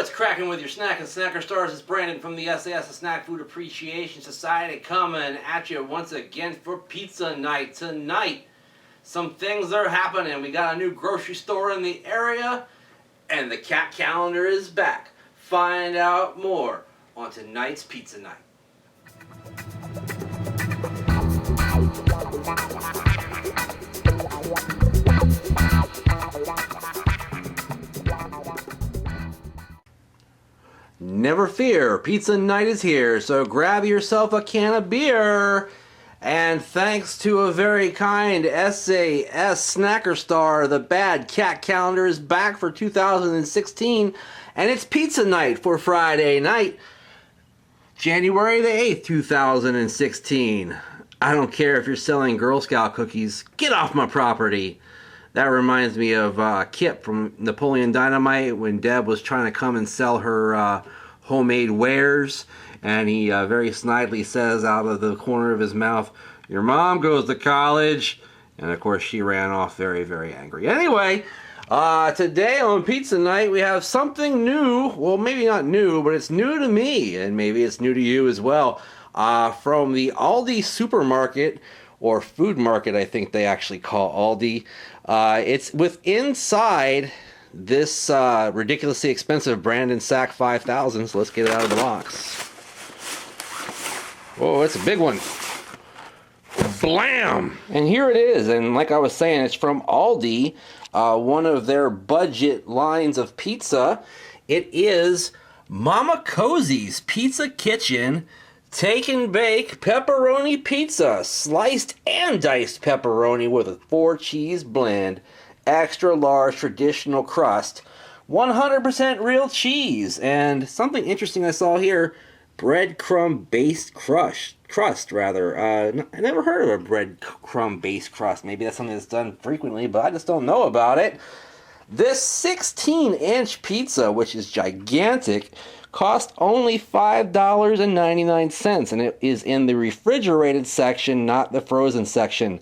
What's cracking with your snack and snacker stars? It's Brandon from the sAs, the Snack Food Appreciation Society, coming at you once again for Pizza Night. Tonight, some things are happening. We got a new grocery store in the area, and the cat calendar is back. Find out more on tonight's Pizza Night. Never fear, Pizza Night is here, so grab yourself a can of beer. And thanks to a very kind sAs snacker star, the bad cat calendar is back for 2016, and it's Pizza Night for Friday night, January the 8th, 2016. I don't care if you're selling Girl Scout cookies, get off my property. That reminds me of Kip from Napoleon Dynamite when Deb was trying to come and sell her homemade wares, and he very snidely says out of the corner of his mouth, "Your mom goes to college," and of course she ran off very, very angry. Anyway, today on Pizza Night we have something new. Well, maybe not new, but it's new to me, and maybe it's new to you as well. From the Aldi Supermarket, or Food Market, I think they actually call Aldi. It's inside this ridiculously expensive Brandon Sack 5000, so let's get it out of the box. Whoa, it's a big one. Blam! And here it is, and like I was saying, it's from Aldi, one of their budget lines of pizza. It is Mama Cozzi's Pizza Kitchen Take and Bake Pepperoni Pizza, sliced and diced pepperoni with a 4-cheese blend, extra large traditional crust, 100% real cheese, and something interesting I saw here, breadcrumb based crust rather. I never heard of a breadcrumb based crust. Maybe that's something that's done frequently, but I just don't know about it. This 16-inch pizza, which is gigantic, cost only $5.99, and it is in the refrigerated section, not the frozen section.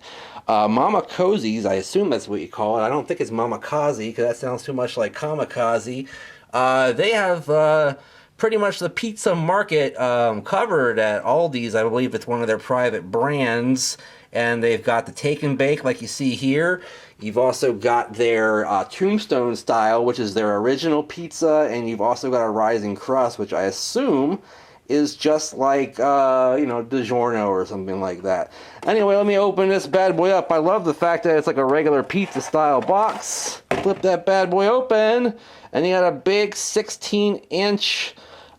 Mama Cozzi's, I assume that's what you call it. I don't think it's Mama Cozzi, because that sounds too much like kamikaze. They have pretty much the pizza market covered at Aldi's. I believe it's one of their private brands. And they've got the Take and Bake, like you see here. You've also got their Tombstone style, which is their original pizza. And you've also got a rising crust, which I assume is just like, DiGiorno or something like that. Anyway, let me open this bad boy up. I love the fact that it's like a regular pizza-style box. Flip that bad boy open, and you got a big 16-inch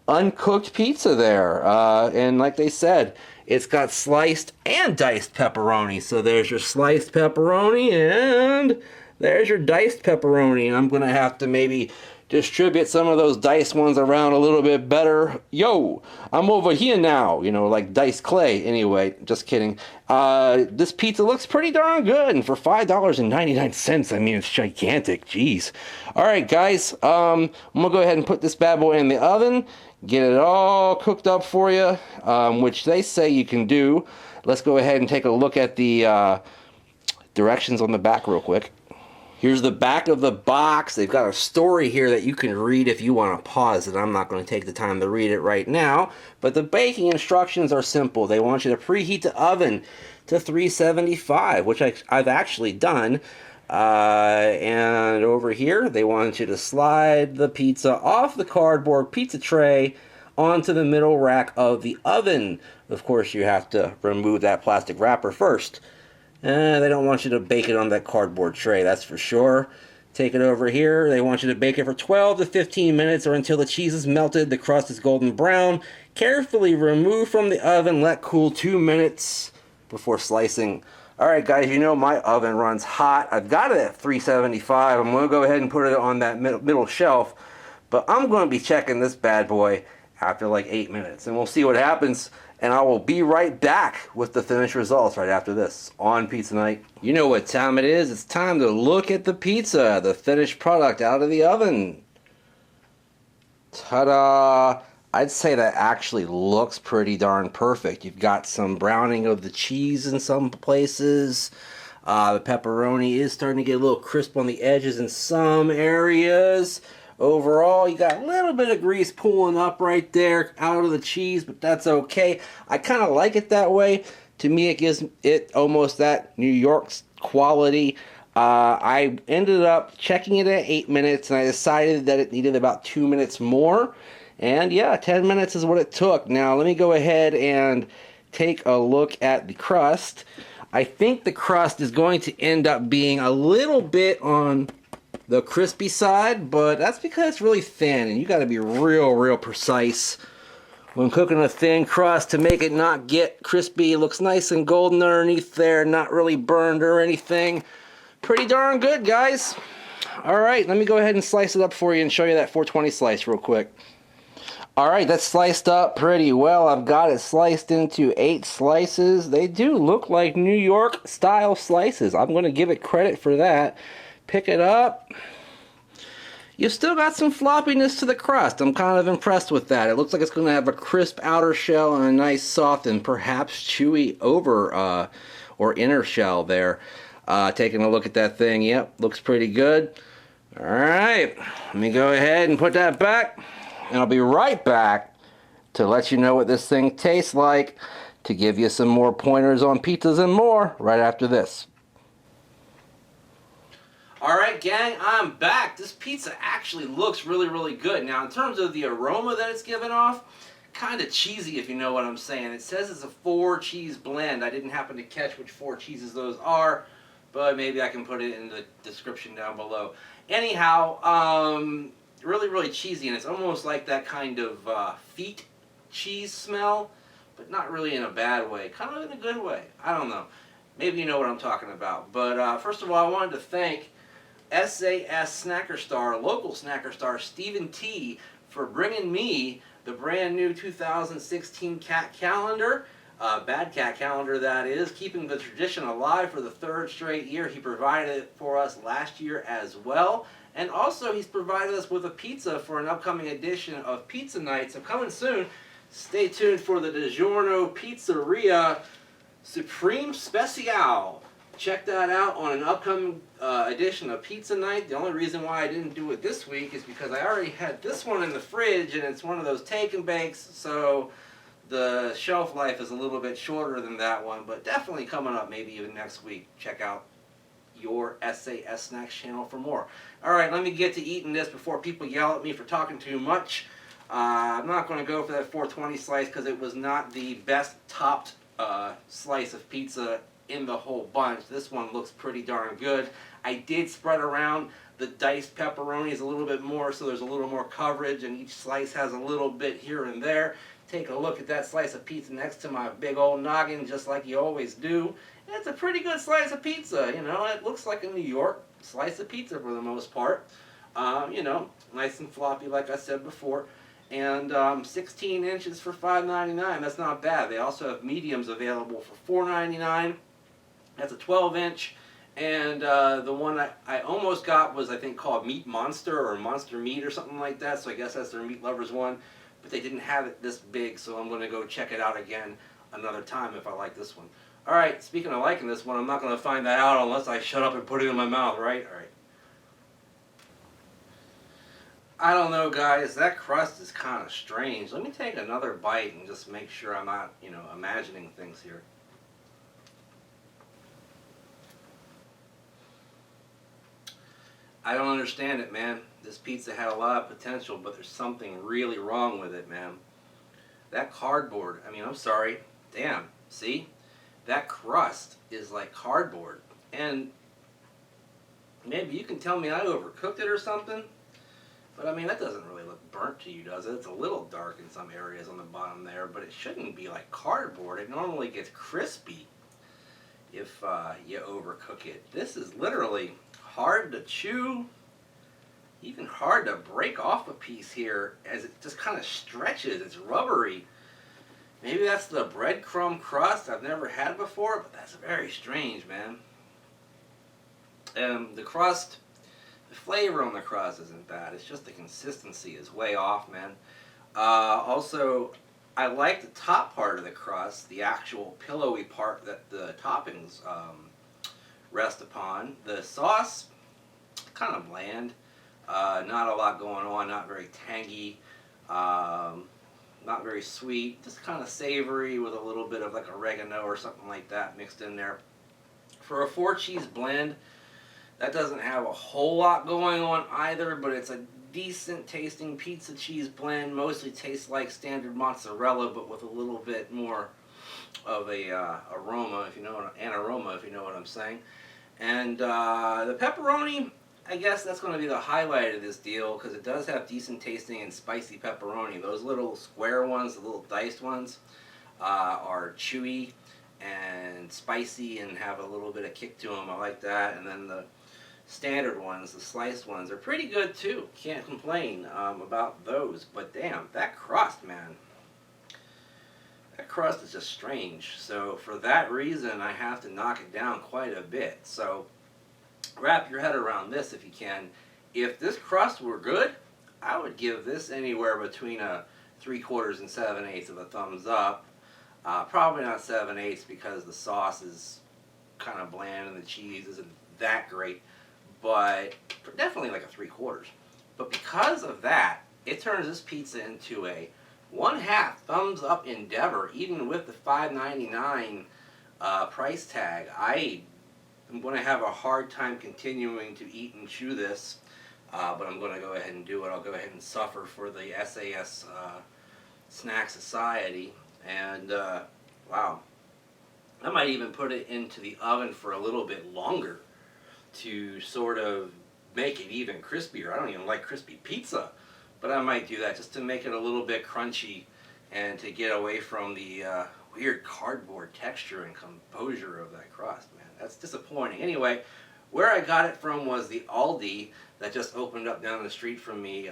uncooked pizza there. And like they said, it's got sliced and diced pepperoni. So there's your sliced pepperoni and there's your diced pepperoni. And I'm going to have to maybe distribute some of those diced ones around a little bit better. Yo, I'm over here now, like diced clay. Anyway, just kidding. This pizza looks pretty darn good. And for $5.99, I mean, it's gigantic. Jeez. All right, guys. I'm going to go ahead and put this bad boy in the oven. Get it all cooked up for you, which they say you can do. Let's go ahead and take a look at the directions on the back real quick. Here's the back of the box. They've got a story here that you can read if you want to pause it. I'm not going to take the time to read it right now. But the baking instructions are simple. They want you to preheat the oven to 375, which I've actually done. And over here, they want you to slide the pizza off the cardboard pizza tray onto the middle rack of the oven. Of course, you have to remove that plastic wrapper first. They don't want you to bake it on that cardboard tray, that's for sure. Take it over here. They want you to bake it for 12 to 15 minutes or until the cheese is melted, the crust is golden brown. Carefully remove from the oven, let cool 2 minutes before slicing. Alright guys, my oven runs hot. I've got it at 375. I'm going to go ahead and put it on that middle shelf. But I'm going to be checking this bad boy after like 8 minutes. And we'll see what happens. And I will be right back with the finished results right after this on Pizza Night. You know what time it is. It's time to look at the pizza, the finished product out of the oven. Ta-da! I'd say that actually looks pretty darn perfect. You've got some browning of the cheese in some places. The pepperoni is starting to get a little crisp on the edges in some areas. Overall, you got a little bit of grease pulling up right there out of the cheese, but that's okay. I kind of like it that way. To me, it gives it almost that New York's quality. I ended up checking it at 8 minutes, and I decided that it needed about 2 minutes more. And yeah, 10 minutes is what it took. Now, let me go ahead and take a look at the crust. I think the crust is going to end up being a little bit on the crispy side, but that's because it's really thin, and you got to be real precise when cooking a thin crust to make it not get crispy. It looks nice and golden underneath there, not really burned or anything. Pretty darn good, guys. All right, let me go ahead and slice it up for you and show you that 420 slice real quick. All right, that's sliced up pretty well. I've got it sliced into 8 slices. They do look like New York style slices. I'm going to give it credit for that. Pick it up. You've still got some floppiness to the crust. I'm kind of impressed with that. It looks like it's going to have a crisp outer shell and a nice soft and perhaps chewy over or inner shell there. Taking a look at that thing, yep, looks pretty good. All right, let me go ahead and put that back. And I'll be right back to let you know what this thing tastes like, to give you some more pointers on pizzas and more right after this. Alright gang, I'm back. This pizza actually looks really good. Now in terms of the aroma that it's giving off, kind of cheesy if you know what I'm saying. It says it's a 4 cheese blend. I didn't happen to catch which 4 cheeses those are, but maybe I can put it in the description down below. Anyhow, really cheesy, and it's almost like that kind of feet cheese smell, but not really in a bad way, kind of in a good way. I don't know. Maybe you know what I'm talking about. But first of all, I wanted to thank SAS Snacker Star, local Snacker Star, Stephen T, for bringing me the brand new 2016 cat calendar. Bad cat calendar, that is, keeping the tradition alive for the 3rd straight year. He provided it for us last year as well. And also, he's provided us with a pizza for an upcoming edition of Pizza Night. So coming soon, stay tuned for the DiGiorno Pizzeria Supreme Special. Check that out on an upcoming edition of Pizza Night. The only reason why I didn't do it this week is because I already had this one in the fridge, and it's one of those take and bakes, so the shelf life is a little bit shorter than that one, but definitely coming up maybe even next week. Check out your SAS Snacks channel for more. Alright, let me get to eating this before people yell at me for talking too much. I'm not going to go for that 420 slice because it was not the best topped slice of pizza in the whole bunch. This one looks pretty darn good. I did spread around the diced pepperonis a little bit more, so there's a little more coverage, and each slice has a little bit here and there. Take a look at that slice of pizza next to my big old noggin, just like you always do. And it's a pretty good slice of pizza, you know. It looks like a New York slice of pizza for the most part. You know, nice and floppy, like I said before. And 16 inches for $5.99. That's not bad. They also have mediums available for $4.99. That's a 12-inch. And the one I almost got was, I think, called Meat Monster or Monster Meat or something like that. So I guess that's their meat lovers one. But they didn't have it this big, so I'm going to go check it out again another time if I like this one. Alright, speaking of liking this one, I'm not going to find that out unless I shut up and put it in my mouth, right? Alright. I don't know, guys. That crust is kind of strange. Let me take another bite and just make sure I'm not, you know, imagining things here. I don't understand it, man. This pizza had a lot of potential, but there's something really wrong with it, man. That cardboard, I mean, I'm sorry. Damn, see? That crust is like cardboard. And maybe you can tell me I overcooked it or something, but I mean, that doesn't really look burnt to you, does it? It's a little dark in some areas on the bottom there, but it shouldn't be like cardboard. It normally gets crispy if you overcook it. This is literally hard to chew, even hard to break off a piece here as it just kind of stretches. It's rubbery. Maybe that's the breadcrumb crust I've never had before, but that's very strange, man. And the crust, the flavor on the crust isn't bad. It's just the consistency is way off, man. Also, I like the top part of the crust, the actual pillowy part that the toppings rest upon. The sauce, kind of bland. Not a lot going on, not very tangy, not very sweet, just kind of savory with a little bit of like oregano or something like that mixed in there. For a 4-cheese blend, that doesn't have a whole lot going on either, but it's a decent tasting pizza cheese blend. Mostly tastes like standard mozzarella, but with a little bit more of a aroma, if you know what, an aroma, if you know what I'm saying. And the pepperoni, I guess that's going to be the highlight of this deal because it does have decent tasting and spicy pepperoni. Those little square ones, the little diced ones, are chewy and spicy and have a little bit of kick to them. I like that. And then the standard ones, the sliced ones, are pretty good too. Can't complain about those. But damn, that crust, man. That crust is just strange. So for that reason, I have to knock it down quite a bit. So wrap your head around this if you can. If this crust were good, I would give this anywhere between a 3/4 and 7/8 of a thumbs up. Probably not 7/8 because the sauce is kind of bland and the cheese isn't that great. But definitely like a 3/4. But because of that, it turns this pizza into a 1/2 thumbs up endeavor, even with the $5.99 price tag. I'm going to have a hard time continuing to eat and chew this, but I'm going to go ahead and do it. I'll go ahead and suffer for the SAS SnackSociety. And wow, I might even put it into the oven for a little bit longer to sort of make it even crispier. I don't even like crispy pizza, but I might do that just to make it a little bit crunchy and to get away from the weird cardboard texture and composure of that crust, man. That's disappointing. Anyway, where I got it from was the Aldi that just opened up down the street from me.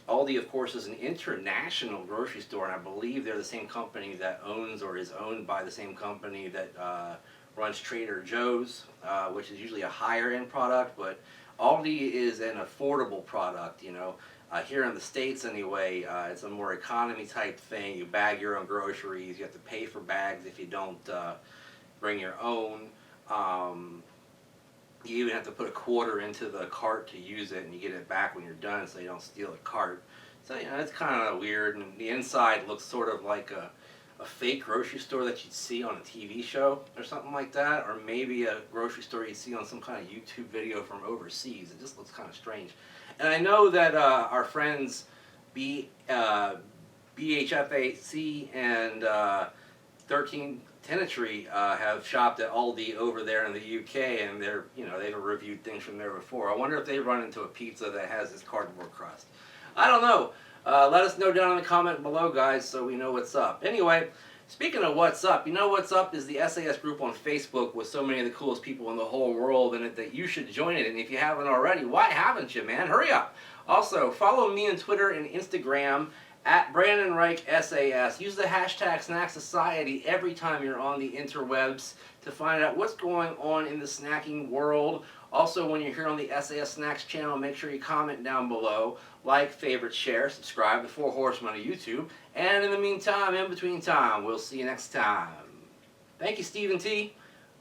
Aldi, of course, is an international grocery store, and I believe they're the same company that owns or is owned by the same company that runs Trader Joe's, which is usually a higher end product, but Aldi is an affordable product, you know. Here in the States anyway, it's a more economy type thing. You bag your own groceries, you have to pay for bags if you don't bring your own. You even have to put a quarter into the cart to use it, and you get it back when you're done so you don't steal the cart. So, you know, it's kind of weird, and the inside looks sort of like a fake grocery store that you'd see on a TV show or something like that, or maybe a grocery store you'd see on some kind of YouTube video from overseas. It just looks kind of strange. And I know that our friends BHFAC and 13 Tenetry have shopped at Aldi over there in the UK, and they've reviewed things from there before. I wonder if they run into a pizza that has this cardboard crust. I don't know. Let us know down in the comment below, guys, so we know what's up. Anyway, speaking of what's up, you know what's up is the SAS group on Facebook with so many of the coolest people in the whole world in it that you should join it. And if you haven't already, why haven't you, man? Hurry up. Also, follow me on Twitter and Instagram at Brandon Reich SAS. Use the hashtag SnackSociety every time you're on the interwebs to find out what's going on in the snacking world. Also, when you're here on the SAS Snacks channel, make sure you comment down below, like, favorite, share, subscribe to 4 Horsemen on YouTube. And in the meantime, in between time, we'll see you next time. Thank you, Stephen T.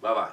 Bye-bye.